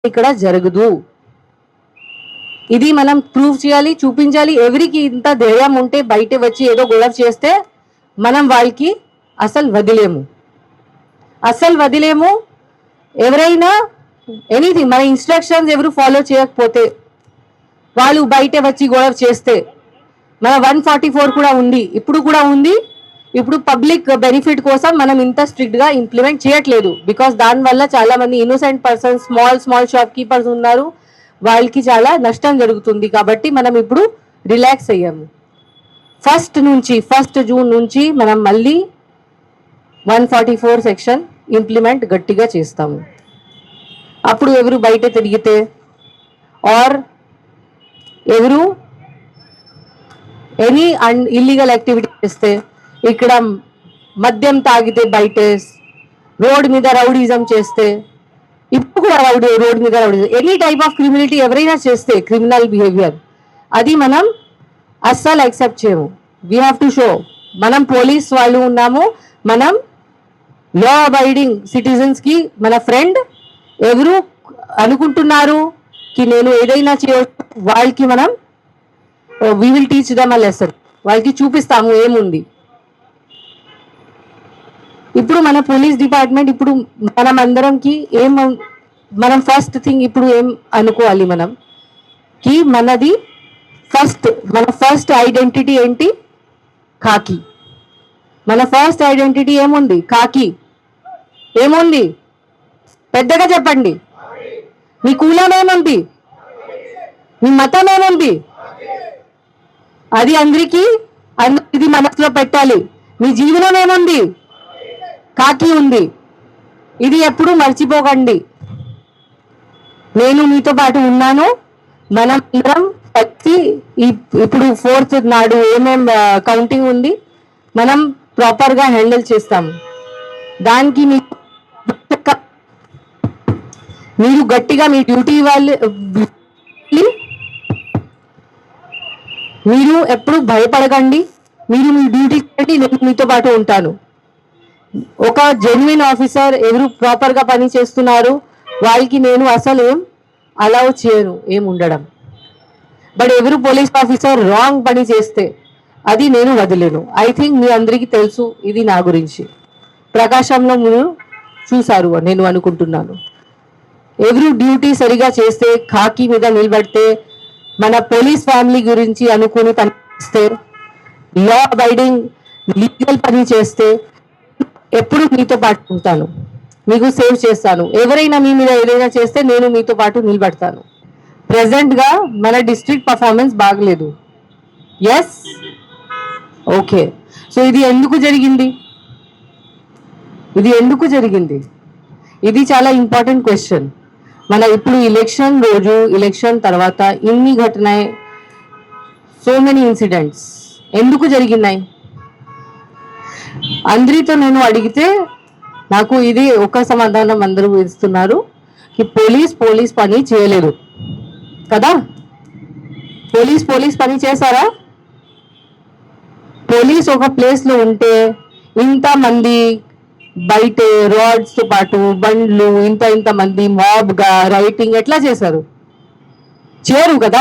ఇక్కడ జరగదు. ఇది మనం ప్రూవ్ చేయాలి, చూపించాలి. ఎవరికి ఇంత ధైర్యం ఉంటే బయట వచ్చి ఏదో గొడవ చేస్తే మనం వాళ్ళకి అసలు వదిలేము. ఎవరైనా ఎనీథింగ్ మన ఇన్స్ట్రక్షన్స్ ఎవరు ఫాలో చేయకపోతే వాళ్ళు బయట వచ్చి గొడవ చేస్తే మన 144 కూడా ఉంది, ఇప్పుడు కూడా ఉంది. ఇప్పుడు పబ్లిక్ బెనిఫిట్ కోసం మనం ఇంత స్ట్రిక్ట్ గా ఇంప్లిమెంట్ చేయట్లేదు. బికాస్ దానివల్ల చాలా మంది innocent persons, small shop keepers ఉన్నారు, వాళ్ళకి చాలా నష్టం జరుగుతుంది. కాబట్టి మనం ఇప్పుడు రిలాక్స్ అయ్యాము. ఫస్ట్ జూన్ నుంచి మనం మళ్ళీ 144 సెక్షన్ ఇంప్లిమెంట్ గట్టిగా చేస్తాము. అప్పుడు ఎవరు బయట తిరిగితే ఆర్ ఎవరు ఎనీ ఇల్లీగల్ యాక్టివిటీ చేస్తే, ఇక్కడ మద్యం తాగితే బయట రోడ్ మీద రౌడీజం చేస్తే, ఇప్పుడు కూడా రోడ్ మీద rowdyism, any type of criminality ఎవరైనా చేస్తే క్రిమినల్ బిహేవియర్, అది మనం అస్సలు యాక్సెప్ట్ చేయము. వీ హ్యావ్ టు షో మనం పోలీస్ వాళ్ళు ఉన్నాము, మనం లా అబైడింగ్ సిటిజన్స్ కి మన ఫ్రెండ్. ఎవరు అనుకుంటున్నారు కి నేను ఏదైనా చేయవచ్చు, వాళ్ళకి మనం we will teach them a lesson, వాళ్ళకి చూపిస్తాము ఏముంది. ఇప్పుడు మన పోలీస్ డిపార్ట్మెంట్ ఇప్పుడు మనం అందరంకి మనం ఫస్ట్ థింగ్ ఇప్పుడు ఏం అనుకోవాలి, మనం కి మనది మన ఫస్ట్ ఐడెంటిటీ ఏంటి? ఖాకీ. మన ఫస్ట్ ఐడెంటిటీ ఏముంది? ఖాకీ. ఏముంది? పెద్దగా చెప్పండి. మీ కులం ఏముంది? మీ మతం ఏముంది? అది అందరికీ ఇది మనసులో పెట్టాలి. మీ జీవనం ఏముంది? ఖాకీ ఉంది. ఇది ఎప్పుడు మర్చిపోకండి. నేను మీతో పాటు ఉన్నాను. మనం అందరం వచ్చి ఇప్పుడు 4th నాడు ఏమేం కౌంటింగ్ ఉంది మనం ప్రాపర్ గా హ్యాండిల్ చేస్తాము. దానికి మీరు గట్టిగా మీ డ్యూటీ మీరు ఎప్పుడు భయపడకండి. మీరు మీ డ్యూటీ కండి, నేను మీతో పాటు ఉంటాను. ఒక జెన్యున్ ఆఫీసర్ ఎవరు ప్రాపర్ గా పని చేస్తున్నారు వాళ్ళకి నేను అసలు ఏం అలౌ చేయను ఏం ఉండడం. బట్ ఎవరు పోలీస్ ఆఫీసర్ రాంగ్ పని చేస్తే అది నేను వదిలేను. ఐ థింక్ మీ అందరికీ తెలుసు ఇది నా గురించి. ప్రకాశంలో మీరు చూసారు నేను అనుకుంటున్నాను. ఎవరు డ్యూటీ సరిగా చేస్తే, ఖాకీ మీద నిలబడితే, మన పోలీస్ ఫ్యామిలీ గురించి అనుకుని పని చేస్తే, లా అబైడింగ్ లీగల్ పని చేస్తే ఎప్పుడు మీతో పాటు ఉంటాను, మీకు సేవ్ చేస్తాను. ఎవరైనా మీ మీద ఏదైనా చేస్తే నేను మీతో పాటు నిలబడతాను. ప్రెసెంట్ గా మన డిస్ట్రిక్ట్ పర్ఫార్మెన్స్ బాగలేదు. Yes, okay. సో ఇది ఎందుకు జరిగింది? ఇది చాలా ఇంపార్టెంట్ క్వశ్చన్. మన ఇప్పుడు ఎలక్షన్ రోజు, ఎలక్షన్ తర్వాత ఇన్ని ఘటనాయి, సో మెనీ ఇన్సిడెంట్స్ ఎందుకు జరిగినాయి? అందరితో నేను అడిగితే నాకు ఇది ఒక సమాధానం అందరూ ఇస్తున్నారు కి పోలీస్ పని చేయలేదు కదా. పోలీస్ పని చేశారా? పోలీస్ ఒక ప్లేస్ లో ఉంటే ఇంత మంది బయట రాడ్స్ తో పాటు బండ్లు, ఇంత మంది మాబ్ గా రైటింగ్ ఎట్లా చేశారు? చేయరు కదా.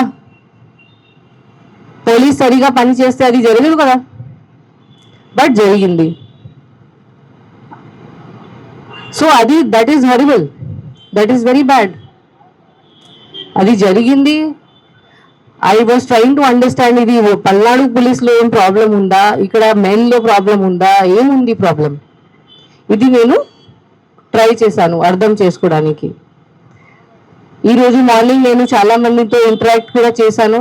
పోలీస్ సరిగా పని చేస్తే అది జరగదు కదా. బట్ జరిగింది. సో అది that is horrible, that is very bad. అది జరిగింది. I was trying to understand, ఇది పల్నాడు పోలీస్ లో ఏం ప్రాబ్లం ఉందా, ఇక్కడ మెయిన్ లో ప్రాబ్లం ఉందా, ఏముంది ప్రాబ్లం? ఇది నేను ట్రై చేశాను అర్థం చేసుకోవడానికి. ఈరోజు మార్నింగ్ నేను చాలా మందితో ఇంటరాక్ట్ కూడా చేశాను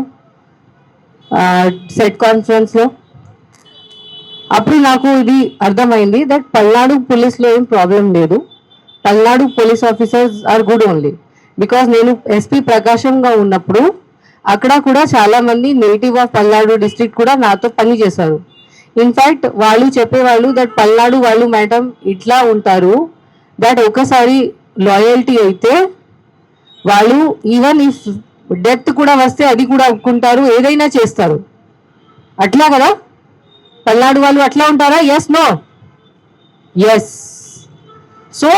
సెట్ కాన్ఫరెన్స్ లో. అప్పుడు నాకు ఇది అర్థమైంది దట్ పల్నాడు పోలీస్ లో ఏం ప్రాబ్లం లేదు. Palnadu police officers are good only. Because నేను ఎస్పీ ప్రకాశంగా ఉన్నప్పుడు అక్కడ కూడా చాలా మంది నేటివ్ ఆఫ్ పల్నాడు డిస్ట్రిక్ట్ కూడా నాతో పని చేశారు. ఇన్ఫాక్ట్ వాళ్ళు చెప్పేవాళ్ళు దట్ పల్నాడు వాళ్ళు మేడం ఇట్లా ఉంటారు, దట్ ఒకసారి లాయల్టీ అయితే వాళ్ళు ఈవెన్ ఇఫ్ డెత్ కూడా వస్తే అది కూడా ఒప్పుకుంటారు, ఏదైనా చేస్తారు. అట్లా కదా పల్నాడు వాళ్ళు అట్లా ఉంటారా? Yes, no? Yes. So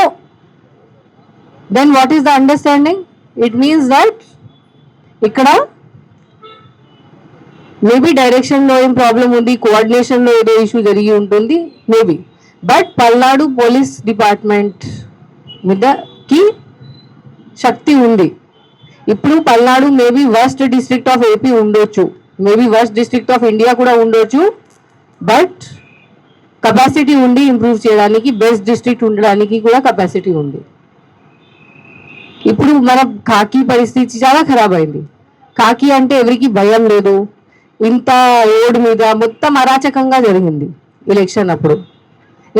then what is the understanding? It means that ఇక్కడ మేబీ డైరెక్షన్లో ఏం ప్రాబ్లం ఉంది, కోఆర్డినేషన్లో ఏదో ఇష్యూ జరిగి ఉంటుంది maybe. But Palnadu police department మీదకి శక్తి ఉంది. ఇప్పుడు Palnadu maybe worst district of AP ఉండొచ్చు, maybe worst district of India కూడా ఉండొచ్చు. బట్ కెపాసిటీ ఉంది ఇంప్రూవ్ చేయడానికి, బెస్ట్ డిస్ట్రిక్ట్ ఉండడానికి కూడా కెపాసిటీ ఉంది. ఇప్పుడు మన కాకి పరిస్థితి చాలా ఖరాబ్ అయింది. కాకి అంటే ఎవరికి భయం లేదు. ఇంత రోడ్ మీద మొత్తం అరాచకంగా జరిగింది ఎలక్షన్ అప్పుడు.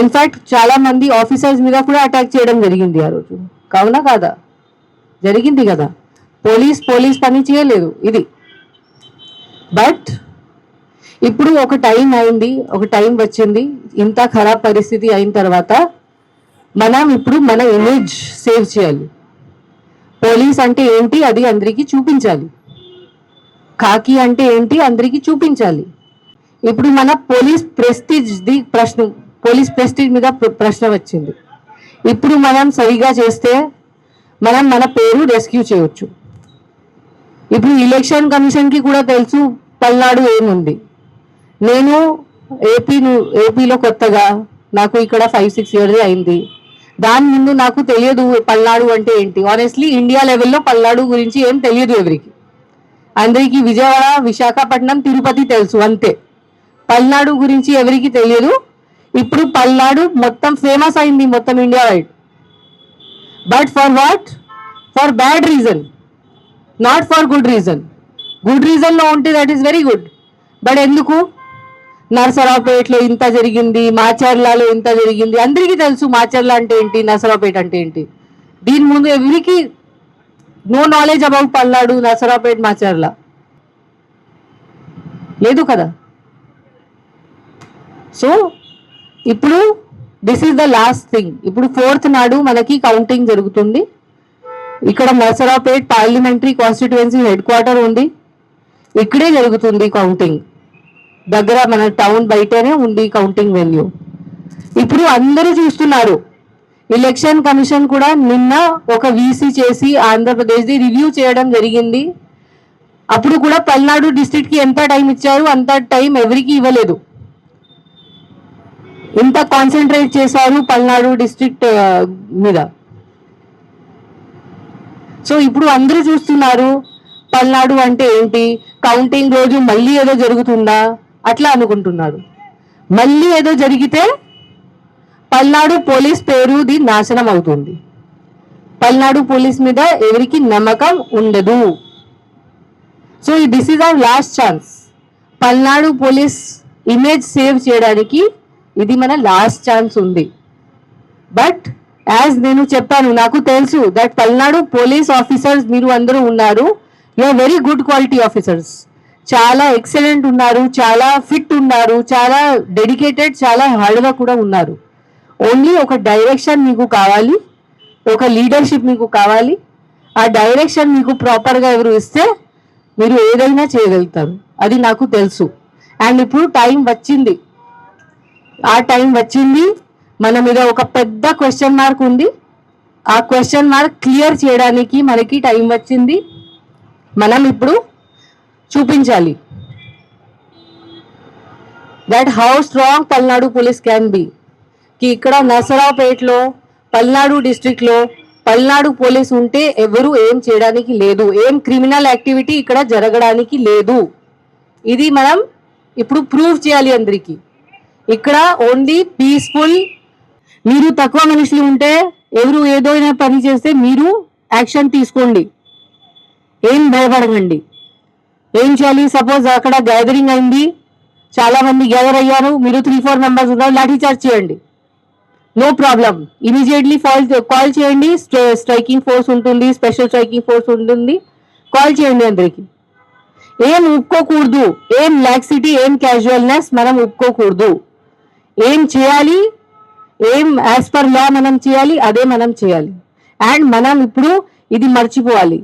ఇన్ఫాక్ట్ చాలా మంది ఆఫీసర్స్ మీద కూడా అటాక్ చేయడం జరిగింది ఆ రోజు. కావునా కాదా? జరిగింది కదా. పోలీస్ పని చేయలేదు ఇది. బట్ ఇప్పుడు ఒక టైం అయింది, ఒక టైం వచ్చింది. ఇంత ఖరాబ్ పరిస్థితి అయిన తర్వాత మనం ఇప్పుడు మన ఇమేజ్ సేవ్ చేయాలి. పోలీస్ అంటే ఏంటి అది అందరికీ చూపించాలి. కాకి అంటే ఏంటి అందరికీ చూపించాలి. ఇప్పుడు మన పోలీస్ ప్రెస్టీజ్ మీద ప్రశ్న వచ్చింది. ఇప్పుడు మనం సరిగా చేస్తే మనం మన పేరు రెస్క్యూ చేయొచ్చు. ఇప్పుడు ఎలక్షన్ కమిషన్కి కూడా తెలుసు పల్నాడు ఏముంది. నేను ఏపీలో కొత్తగా, నాకు ఇక్కడ 5-6 years అయింది. దాని ముందు నాకు తెలియదు పల్నాడు అంటే ఏంటి. ఆనెస్ట్లీ ఇండియా లెవెల్లో పల్నాడు గురించి ఏం తెలియదు ఎవరికి. అందరికీ విజయవాడ, విశాఖపట్నం, తిరుపతి తెలుసు అంతే. పల్నాడు గురించి ఎవరికి తెలియదు. ఇప్పుడు పల్నాడు మొత్తం ఫేమస్ అయింది మొత్తం India wide. But for what? For bad reason, not for good reason. Good రీజన్లో ఉంటే that is very good. But ఎందుకు? నరసరావుపేటలో ఇంత జరిగింది, మాచర్లలో ఇంత జరిగింది. అందరికీ తెలుసు మాచర్ల అంటే ఏంటి, నరసరావుపేట అంటే ఏంటి. దీని ముందు ఎవరికి no knowledge about Palnadu, Narasaraopet, Macherla లేదు కదా. సో ఇప్పుడు this is the last thing. ఇప్పుడు 4th నాడు మనకి కౌంటింగ్ జరుగుతుంది. ఇక్కడ Narasaraopet parliamentary constituency headquarter ఉంది. ఇక్కడే జరుగుతుంది కౌంటింగ్. దగ్గర మన టౌన్ బయటనే ఉంది కౌంటింగ్ వెన్యూ. ఇప్పుడు అందరూ చూస్తున్నారు. ఎలక్షన్ కమిషన్ కూడా నిన్న ఒక వీసీ చేసి ఆంధ్రప్రదేశ్ది రివ్యూ చేయడం జరిగింది. అప్పుడు కూడా పల్నాడు డిస్ట్రిక్ట్కి ఎంత టైం ఇచ్చారు అంత టైం ఎవరికి ఇవ్వలేదు. ఇంత కాన్సన్ట్రేట్ చేశారు పల్నాడు డిస్ట్రిక్ట్ మీద. సో ఇప్పుడు అందరూ చూస్తున్నారు పల్నాడు అంటే ఏంటి, కౌంటింగ్ రోజు మళ్ళీ ఏదో జరుగుతుందా అట్లా అనుకుంటున్నారు. మళ్ళీ ఏదో జరిగితే పల్నాడు పోలీస్ పేరుది నాశనం అవుతుంది. పల్నాడు పోలీస్ మీద ఎవరికి నమ్మకం ఉండదు. So this is our last chance. Palnadu police image save చేయడానికి ఇది మన లాస్ట్ ఛాన్స్ ఉంది. బట్ యాజ్ నేను చెప్పాను, నాకు తెలుసు దట్ పల్నాడు పోలీస్ ఆఫీసర్స్ మీరు అందరూ ఉన్నారు. You are very good quality officers. చాలా ఎక్సలెంట్ ఉన్నారు, చాలా ఫిట్ ఉన్నారు, చాలా డెడికేటెడ్, చాలా హార్డ్ వర్క్ కూడా ఉన్నారు. ఓన్లీ ఒక డైరెక్షన్ మీకు కావాలి, ఒక లీడర్షిప్ మీకు కావాలి. ఆ డైరెక్షన్ మీకు ప్రాపర్గా ఎవరు ఇస్తే మీరు ఏదైనా చేయగలుగుతారు. అది నాకు తెలుసు. అండ్ ఇప్పుడు టైం వచ్చింది. ఆ టైం వచ్చింది. మన మీద ఒక పెద్ద క్వశ్చన్ మార్క్ ఉంది. ఆ క్వశ్చన్ మార్క్ క్లియర్ చేయడానికి మనకి టైం వచ్చింది. మనం ఇప్పుడు చూపించాలి that how strong Palnadu police can be. కి ఇక్కడ నరసరావుపేటలో పల్నాడు డిస్ట్రిక్ట్లో పల్నాడు పోలీస్ ఉంటే ఎవరు ఏం చేయడానికి లేదు, ఏం క్రిమినల్ యాక్టివిటీ ఇక్కడ జరగడానికి లేదు. ఇది మనం ఇప్పుడు ప్రూవ్ చేయాలి అందరికీ. ఇక్కడ ఓన్లీ పీస్ఫుల్. మీరు తక్కువ మనుషులు ఉంటే ఎవరు ఏదైనా పని చేస్తే మీరు యాక్షన్ తీసుకోండి, ఏం భయపడకండి. ఏం చేయాలి? సపోజ్ అక్కడ గ్యాదరింగ్ అయింది, చాలా మంది గ్యాదర్ అయ్యారు, మీరు 3-4 మెంబర్స్ ఉన్నారు, లాఠీ చార్జ్ చేయండి, నో ప్రాబ్లం. ఇమీడియట్లీ కాల్ చేయండి. స్ట్రైకింగ్ ఫోర్స్ ఉంటుంది, స్పెషల్ స్ట్రైకింగ్ ఫోర్స్ ఉంటుంది, కాల్ చేయండి అందరికి. ఏం ఒప్పుకోకూడదు, ఏం లాక్సిటీ, ఏం క్యాజువల్నెస్ మనం ఒప్పుకోకూడదు. ఏం చేయాలి, ఏం యాజ్ పర్ లా మనం చేయాలి, అదే మనం చేయాలి. అండ్ మనం ఇప్పుడు ఇది మర్చిపోవాలి.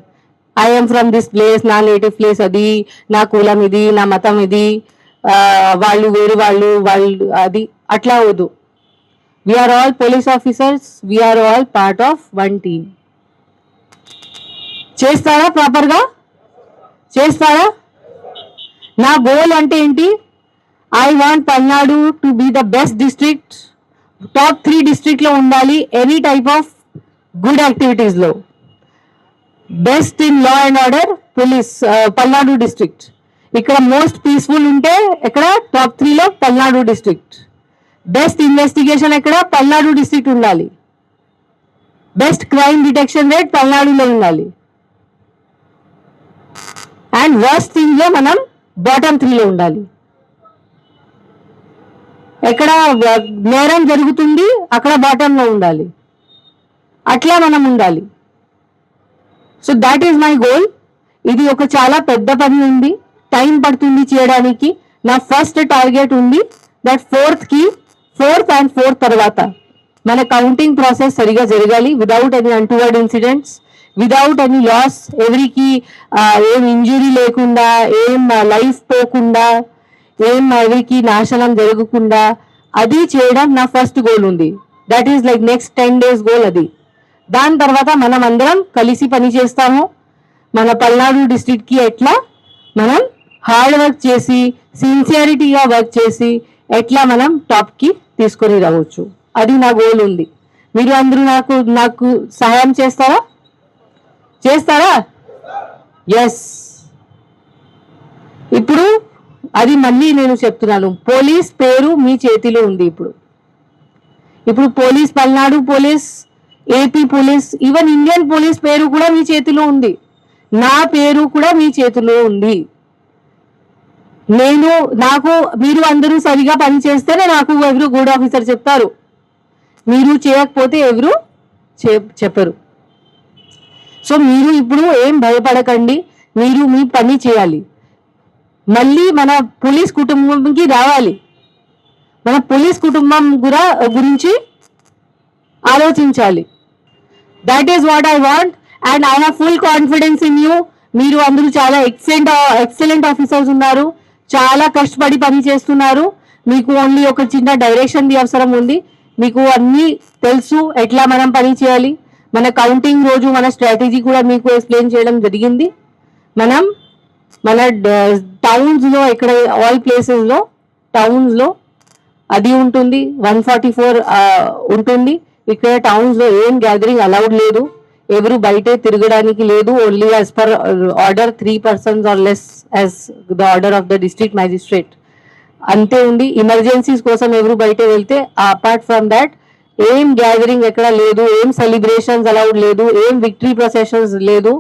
ఐఎమ్ ఫ్రమ్ దిస్ ప్లేస్, నా నేటివ్ ప్లేస్ అది, నా కులం ఇది, నా మతం ఇది, వాళ్ళు వేరు వాళ్ళు అది అట్లా అవద్దు. We are all police officers, we are all part of one team. చేస్తారా? ప్రాపర్గా చేస్తారా? నా గోల్ అంటే ఏంటి? I want Palnadu to be the best district, top 3 డిస్ట్రిక్ట్లో ఉండాలి ఎనీ టైప్ ఆఫ్ గుడ్ యాక్టివిటీస్లో. Best in law and order police Palnadu district. ఇక్కడ మోస్ట్ పీస్ఫుల్ ఉంటే ఎక్కడ? టాప్ 3లో పల్నాడు డిస్ట్రిక్ట్. బెస్ట్ ఇన్వెస్టిగేషన్ ఎక్కడ? పల్నాడు డిస్ట్రిక్ట్ ఉండాలి. బెస్ట్ క్రైమ్ డిటెక్షన్ రేట్ పల్నాడులో ఉండాలి. అండ్ వర్స్ట్ థింగ్ లో మనం బాటమ్ 3లో ఉండాలి. ఎక్కడ నేరం జరుగుతుంది అక్కడ బాటంలో ఉండాలి. అట్లా మనం ఉండాలి. So that is my goal. ఇది ఒక చాలా పెద్ద పని ఉంది, టైం పడుతుంది చేయడానికి. నా ఫస్ట్ టార్గెట్ ఉంది దట్ ఫోర్త్ అండ్ ఫోర్త్ తర్వాత మన కౌంటింగ్ ప్రాసెస్ సరిగా జరగాలి, without any untoward incidents, without any loss, ఎవరికి ఏం ఇంజురీ లేకుండా, ఏం లైఫ్ పోకుండా, ఏం ఎవరికి నాశనం జరగకుండా అది చేయడం నా ఫస్ట్ గోల్ ఉంది. That is like next 10 days goal అది. దాని తర్వాత మనం అందరం కలిసి పని చేస్తాము. మన పల్నాడు డిస్ట్రిక్ట్కి ఎట్లా మనం హార్డ్ వర్క్ చేసి సిన్సియారిటీగా వర్క్ చేసి ఎట్లా మనం టాప్కి తీసుకొని రావచ్చు, అది నా గోల్ ఉంది. మీరు అందరూ నాకు సహాయం చేస్తారా? ఎస్. ఇప్పుడు అది మళ్ళీ నేను చెప్తున్నాను, పోలీస్ పేరు మీ చేతిలో ఉంది. ఇప్పుడు police, Palnadu police, AP police, even Indian police పేరు కూడా మీ చేతిలో ఉంది. నా పేరు కూడా మీ చేతిలో ఉంది. మీరు అందరూ సరిగా పని చేస్తేనే నాకు ఎవరు గుడ్ ఆఫీసర్ చెప్తారు. మీరు చేయకపోతే ఎవరు చెప్పరు. సో మీరు ఇప్పుడు ఏం భయపడకండి, మీరు మీ పని చేయాలి. మళ్ళీ మన పోలీస్ కుటుంబంకి రావాలి. మన పోలీస్ కుటుంబం గురించి ఆలోచించాలి. That is what I want and I have full confidence in you. మీరు అందరూ చాలా ఎక్సలెంట్ ఆఫీసర్స్ ఉన్నారు, చాలా కష్టపడి పని చేస్తున్నారు. మీకు ఓన్లీ ఒక చిన్న డైరెక్షన్ ది అవసరం ఉంది. మీకు అన్నీ తెలుసు ఎట్లా మనం పని చేయాలి. మన కౌంటింగ్ రోజు మన స్ట్రాటజీ కూడా మీకు ఎక్స్ప్లెయిన్ చేయడం జరిగింది. మన టౌన్స్లో, ఇక్కడ ఆల్ ప్లేసెస్లో టౌన్స్లో అది ఉంటుంది, 144 ఉంటుంది. ఇక్కడ టౌన్స్లో ఏం గ్యాదరింగ్ అలౌడ్ లేదు, ఎవరు బయటే తిరగడానికి లేదు. Only as per order 3 persons or less as the order of the district magistrate అంతే ఉంది. ఎమర్జెన్సీస్ కోసం ఎవరు బయట వెళ్తే, అపార్ట్ ఫ్రమ్ దాట్ ఏం గ్యాదరింగ్ ఎక్కడ లేదు, ఏం సెలబ్రేషన్స్ అలౌడ్ లేదు, ఏం విక్టరీ ప్రొసెషన్స్ లేదు.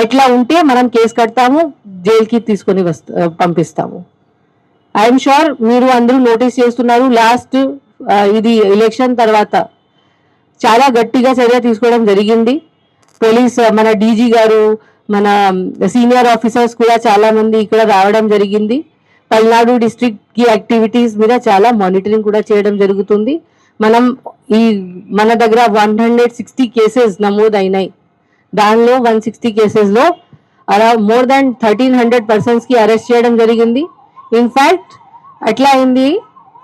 ఎట్లా ఉంటే మనం కేసు కడతాము, జైలుకి తీసుకొని పంపిస్తాము. ఐఎమ్ షూర్ మీరు అందరూ నోటీస్ చేస్తున్నారు. లాస్ట్ ఇది ఎలక్షన్ తర్వాత చాలా గట్టిగా చర్య తీసుకోవడం జరిగింది. పోలీస్, మన డీజీ గారు, మన సీనియర్ ఆఫీసర్స్ కూడా చాలా మంది ఇక్కడ రావడం జరిగింది. పల్నాడు డిస్ట్రిక్ట్ కి యాక్టివిటీస్ మీద చాలా మానిటరింగ్ కూడా చేయడం జరుగుతుంది. మన దగ్గర 160 కేసెస్ నమోదైనాయి. దానిలో 160 కేసెస్లో అరౌండ్ మోర్ దాన్ 1300 persons కి అరెస్ట్ చేయడం జరిగింది. ఇన్ఫ్యాక్ట్ ఎట్లా అయింది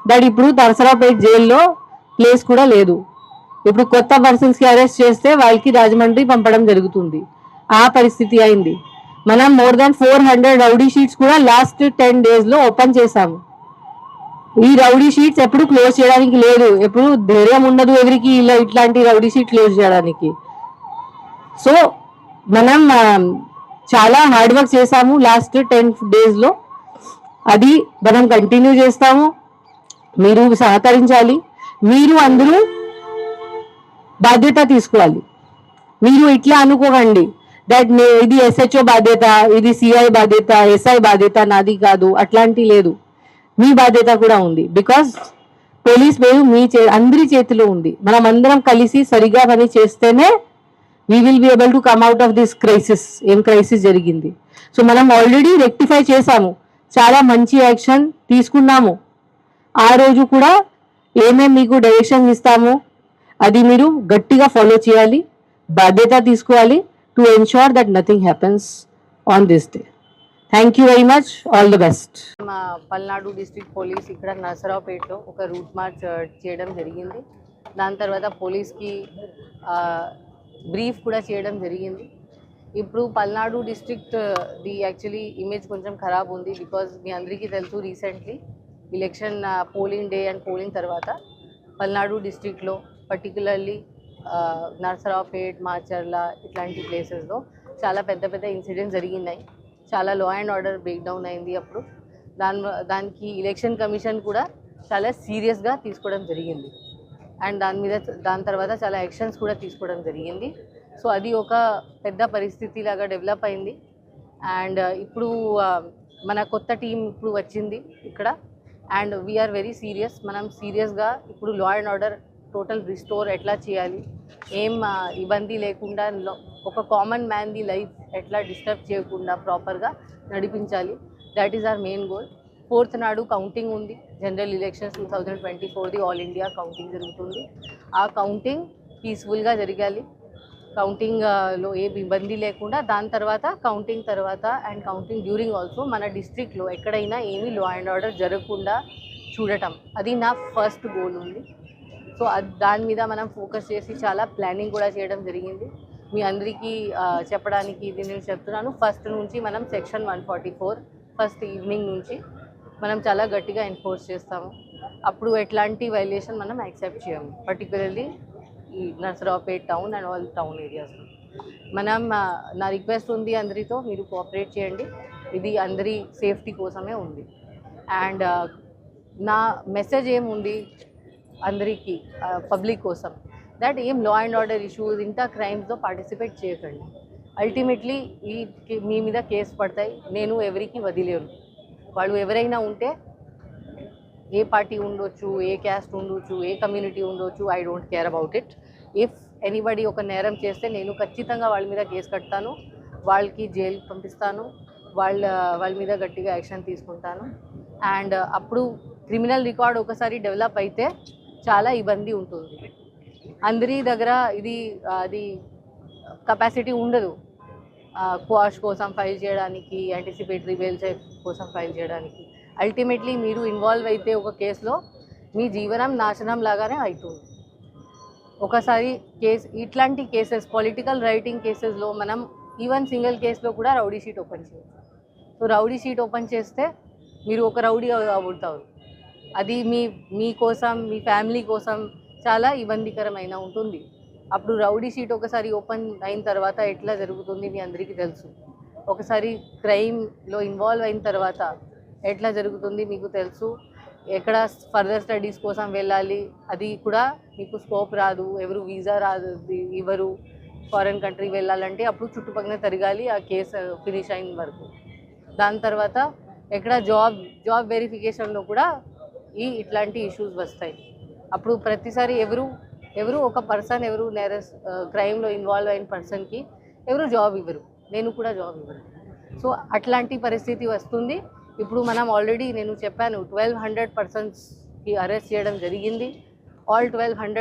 దట్ ఇప్పుడు నరసరావుపేట జైల్లో ప్లేస్ కూడా లేదు. ఇప్పుడు కొత్త పర్సన్స్ కి అరెస్ట్ చేస్తే వాళ్ళకి రాజమండ్రి పంపడం జరుగుతుంది. ఆ పరిస్థితి అయింది. మనం మోర్ దాన్ 400 రౌడీ షీట్స్ కూడా లాస్ట్ 10 days లో ఓపెన్ చేశాము. ఈ రౌడీ షీట్స్ ఎప్పుడు క్లోజ్ చేయడానికి లేదు, ఎప్పుడు ధైర్యం ఉండదు ఎవరికి ఇట్లాంటి రౌడీ షీట్ క్లోజ్ చేయడానికి. సో మనం చాలా హార్డ్ వర్క్ చేసాము లాస్ట్ 10 days లో. అది మనం కంటిన్యూ చేస్తాము. మీరు సహకరించాలి. మీరు అందరూ బాధ్యత తీసుకోవాలి. మీరు ఇట్లా అనుకోకండి దట్ ఇది ఎస్హెచ్ఓ బాధ్యత, ఇది సిఐ బాధ్యత, ఎస్ఐ బాధ్యత, నాది కాదు, అట్లాంటి లేదు. మీ బాధ్యత కూడా ఉంది. బికాస్ పోలీస్ పేరు అందరి చేతిలో ఉంది. మనం అందరం కలిసి సరిగా పని చేస్తేనే we will be able to come out of this crisis. ఏం క్రైసిస్ జరిగింది, సో మనం ఆల్రెడీ రెక్టిఫై చేసాము, చాలా మంచి యాక్షన్ తీసుకున్నాము. ఆ రోజు కూడా ఏమేమి మీకు డైరెక్షన్ ఇస్తాము అది మీరు గట్టిగా ఫాలో చేయాలి, బాధ్యత తీసుకోవాలి to ensure that nothing happens on this day. Thank you very much, all the best. మా పల్నాడు డిస్ట్రిక్ట్ పోలీస్ ఇక్కడ నరసరావుపేటలో ఒక రూట్ మార్చ్ చేయడం జరిగింది. దాని తర్వాత పోలీస్కి బ్రీఫ్ కూడా చేయడం జరిగింది. ఇప్పుడు Palnadu district the actually image కొంచెం ఖరాబ్ ఉంది బికాజ్ మీ అందరికీ తెలుసు recently election polling day and polling తర్వాత పల్నాడు డిస్ట్రిక్ట్లో పర్టికులర్లీ నర్సరావుపేట్ మాచర్ల ఇట్లాంటి ప్లేసెస్లో చాలా పెద్ద పెద్ద ఇన్సిడెంట్స్ జరిగినాయి. చాలా లా అండ్ ఆర్డర్ బ్రేక్ డౌన్ అయింది. అప్పుడు దానికి ఎలక్షన్ కమిషన్ కూడా చాలా సీరియస్గా తీసుకోవడం జరిగింది అండ్ దాని తర్వాత చాలా యాక్షన్స్ కూడా తీసుకోవడం జరిగింది. సో అది ఒక పెద్ద పరిస్థితి లాగా డెవలప్ అయింది. అండ్ ఇప్పుడు మన కొత్త టీం ఇప్పుడు వచ్చింది ఇక్కడ అండ్ వీఆర్ వెరీ సీరియస్. మనం సీరియస్గా ఇప్పుడు law and order total restore ఎట్లా చేయాలి, ఏం ఇబ్బంది లేకుండా ఒక కామన్ మ్యాన్ది లైఫ్ ఎట్లా డిస్టర్బ్ చేయకుండా ప్రాపర్గా నడిపించాలి. That is our main goal. 4th నాడు కౌంటింగ్ ఉంది. జనరల్ ఎలక్షన్స్ 2024ది ఆల్ ఇండియా కౌంటింగ్ జరుగుతుంది. ఆ కౌంటింగ్ పీస్ఫుల్గా జరగాలి. కౌంటింగ్లో ఏ ఇబ్బంది లేకుండా దాని తర్వాత కౌంటింగ్ తర్వాత అండ్ కౌంటింగ్ డ్యూరింగ్ ఆల్సో మన డిస్ట్రిక్ట్లో ఎక్కడైనా ఏమీ లా అండ్ ఆర్డర్ జరగకుండా చూడటం, అది నా ఫస్ట్ గోల్ ఉంది. సో దాని మీద మనం ఫోకస్ చేసి చాలా ప్లానింగ్ కూడా చేయడం జరిగింది. మీ అందరికీ చెప్పడానికి ఇది నేను చెప్తున్నాను. ఫస్ట్ నుంచి మనం సెక్షన్ 144 ఫస్ట్ ఈవినింగ్ నుంచి మనం చాలా గట్టిగా ఎన్ఫోర్స్ చేస్తాము. అప్పుడు ఎట్లాంటి వైలేషన్ మనం యాక్సెప్ట్ చేయము, పర్టికులర్లీ ఈ Narasaraopet town and all town ఏరియాస్లో. మనం నా రిక్వెస్ట్ ఉంది అందరితో, మీరు కోఆపరేట్ చేయండి. ఇది అందరి సేఫ్టీ కోసమే ఉంది. అండ్ నా మెసేజ్ ఏముంది అందరికీ, పబ్లిక్ కోసం, దట్ ఏం లా అండ్ ఆర్డర్ ఇష్యూస్ ఇంత క్రైమ్స్లో పార్టిసిపేట్ చేయకండి. అల్టిమేట్లీ మీ మీద కేసు పడతాయి. నేను ఎవరికి వదిలేను. వాళ్ళు ఎవరైనా ఉంటే, ఏ పార్టీ ఉండొచ్చు, ఏ క్యాస్ట్ ఉండొచ్చు, ఏ కమ్యూనిటీ ఉండొచ్చు, I don't care about it. If anybody ఒక నేరం చేస్తే నేను ఖచ్చితంగా వాళ్ళ మీద కేసు కడతాను, వాళ్ళకి జైలు పంపిస్తాను, వాళ్ళ మీద గట్టిగా యాక్షన్ తీసుకుంటాను. అండ్ అప్పుడు క్రిమినల్ రికార్డ్ ఒకసారి డెవలప్ అయితే చాలా ఇబ్బంది ఉంటుంది. అందరి దగ్గర అది కెపాసిటీ ఉండదు క్వాష్ కోసం ఫైల్ చేయడానికి, యాంటిసిపేటరీ బెయిల్ కోసం ఫైల్ చేయడానికి. అల్టిమేట్లీ మీరు ఇన్వాల్వ్ అయితే ఒక కేసులో మీ జీవనం నాశనం లాగానే అవుతుంది. ఒకసారి ఇట్లాంటి కేసెస్, పొలిటికల్ రైటింగ్ కేసెస్లో మనం ఈవెన్ సింగిల్ కేసులో కూడా రౌడీ షీట్ ఓపెన్ చేయొచ్చు. సో రౌడీ షీట్ ఓపెన్ చేస్తే మీరు ఒక రౌడీ అవుతారు. అది మీ కోసం, మీ ఫ్యామిలీ కోసం చాలా ఇబ్బందికరమైన ఉంటుంది. అప్పుడు రౌడీ షీట్ ఒకసారి ఓపెన్ అయిన తర్వాత ఎట్లా జరుగుతుంది మీ అందరికీ తెలుసు. ఒకసారి క్రైమ్లో ఇన్వాల్వ్ అయిన తర్వాత ఎట్లా జరుగుతుంది మీకు తెలుసు. ఎక్కడ ఫర్దర్ స్టడీస్ కోసం వెళ్ళాలి, అది కూడా మీకు స్కోప్ రాదు, ఎవరు వీసా రాదు, ఎవరు ఫారెన్ కంట్రీ వెళ్ళాలంటే అప్పుడు చుట్టుపక్కల తిరగాలి ఆ కేసు ఫినిష్ అయిన వరకు. దాని తర్వాత ఎక్కడ జాబ్ వెరిఫికేషన్లో కూడా ఇట్లాంటి ఇష్యూస్ వస్తాయి. అప్పుడు ప్రతిసారి ఎవరు ఒక పర్సన్ ఎవరు క్రైమ్లో ఇన్వాల్వ్ అయిన పర్సన్కి ఎవరు జాబ్ ఇవ్వరు, నేను కూడా జాబ్ ఇవ్వరు. సో అట్లాంటి పరిస్థితి వస్తుంది. ఇప్పుడు మనం ఆల్రెడీ నేను చెప్పాను 1200 పర్సన్స్కి అరెస్ట్ చేయడం జరిగింది. ఆల్ 1200